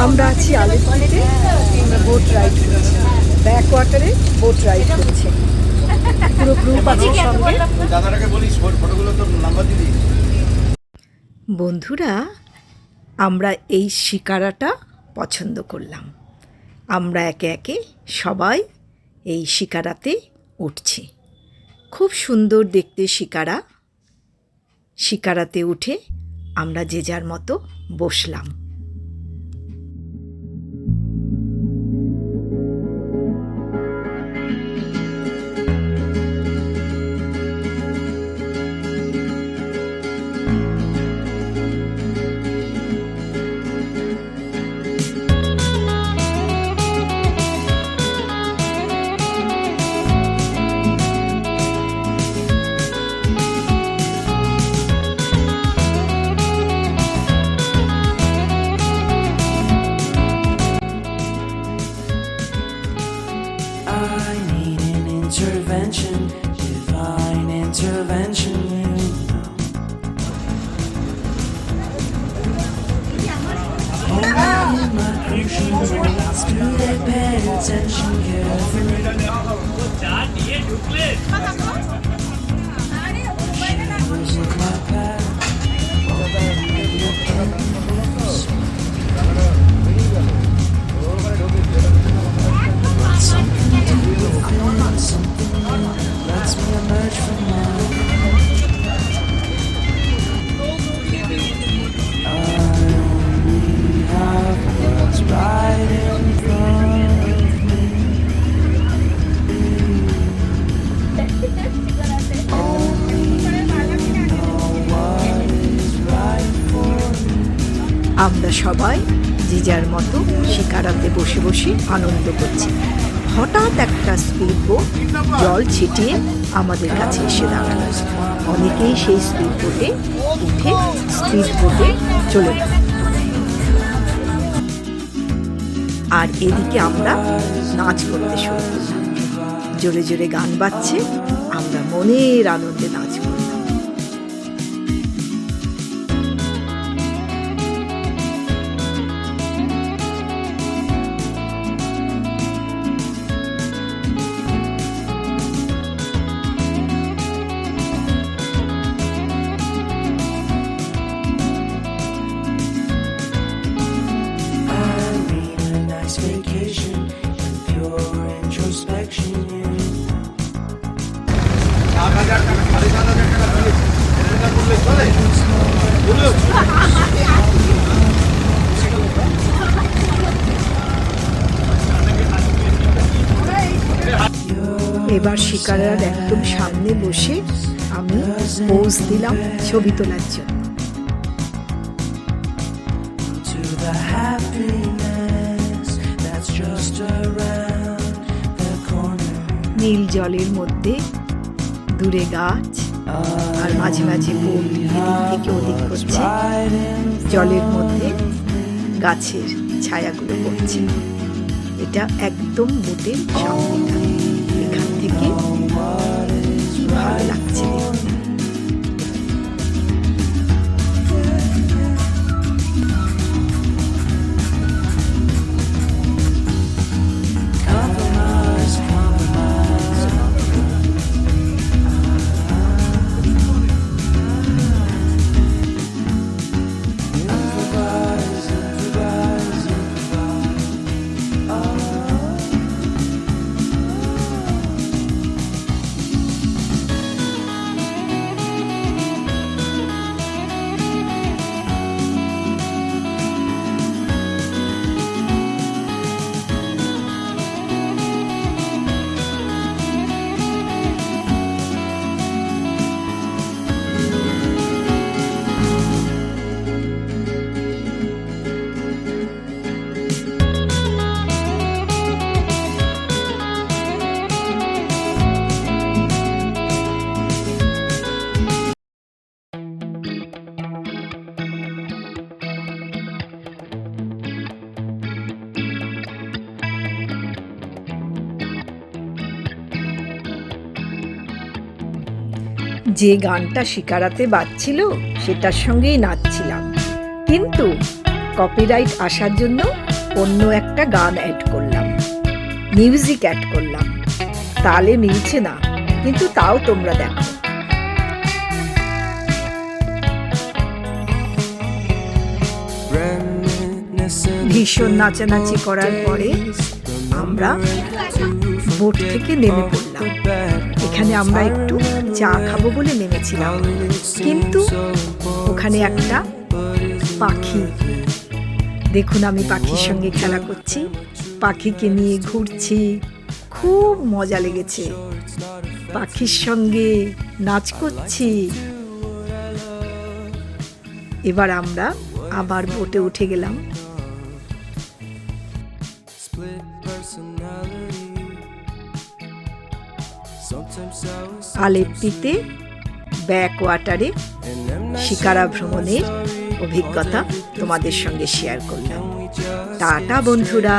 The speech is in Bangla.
আমরা আছি আলিপুরে, আমরা বোট রাইড করছি, ব্যাক ওয়াটারে বোট রাইড করছি, পুরো গ্রুপ আছে সঙ্গে। বন্ধুরা, আমরা এই শিকারাটা পছন্দ করলাম। আমরা একে একে সবাই এই শিকারাতে উঠছি। খুব সুন্দর দেখতে শিকারা। শিকারাতে উঠে আমরা যে যার মতো বসলাম। Intervention, divine intervention, only my crucial moments do they pay attention carefully. Shadows of my past, something deep within, something new lets me emerge from now. I only have what's right in front of me. Only you know what is right for me. আমরা সবাই যে যার মতো শিকারাতে বসে বসে আনন্দ করছি। হঠাৎ একটা স্পিড বোট জল ছিটিয়ে আমাদের কাছে এসে দাঁড়ালো। অনেকেই সেই স্পিড বোটে উঠে স্পিড বোটে চলে গেল। আর এদিকে আমরা নাচ করতে শুরু করলাম। জোরে জোরে গান বাজছে, আমরা মনের আনন্দে নাচ করলাম। Vacation and pure introspection. এবার শিকারার একদম সামনে বসে আমি পোজ দিলাম ছবি তোলার জন্য। To the happiness that's just around the corner. নীল জলের মধ্যে দূরে গাছ আর মাঝে মাঝে বোট এদিক থেকে ওদিক করছে। জলের মধ্যে গাছের ছায়াগুলো পড়ছে। এটা একদম বোটের সামনেটা। এখান থেকে কি ভালো লাগছে দেখতে। যে গানটা শিকারাতে বাজছিল সেটার সঙ্গেই নাচছিলাম। কিন্তু কপিরাইট আসার জন্য অন্য একটা গান অ্যাড করলাম, মিউজিক অ্যাড করলাম। তালে মিলছে না, কিন্তু তাও তোমরা দেখো। ভীষণ নাচানাচি করার পরে আমরা বোট থেকে নেমে পড়লাম। এখানে আমরা একটু চা খাবো বলে নেমেছিলাম, কিন্তু ওখানে একটা পাখি, দেখুন আমি পাখির সঙ্গে খেলা করছি, পাখিকে নিয়ে ঘুরছি, খুব মজা লেগেছে। পাখির সঙ্গে নাচ করছি। এবার আমরা আবার বোটে উঠে গেলাম। আলেপ্পিতে ব্যাক ওয়াটারে শিকারা ভ্রমণের অভিজ্ঞতা তোমাদের সঙ্গে শেয়ার করলাম। টাটা বন্ধুরা।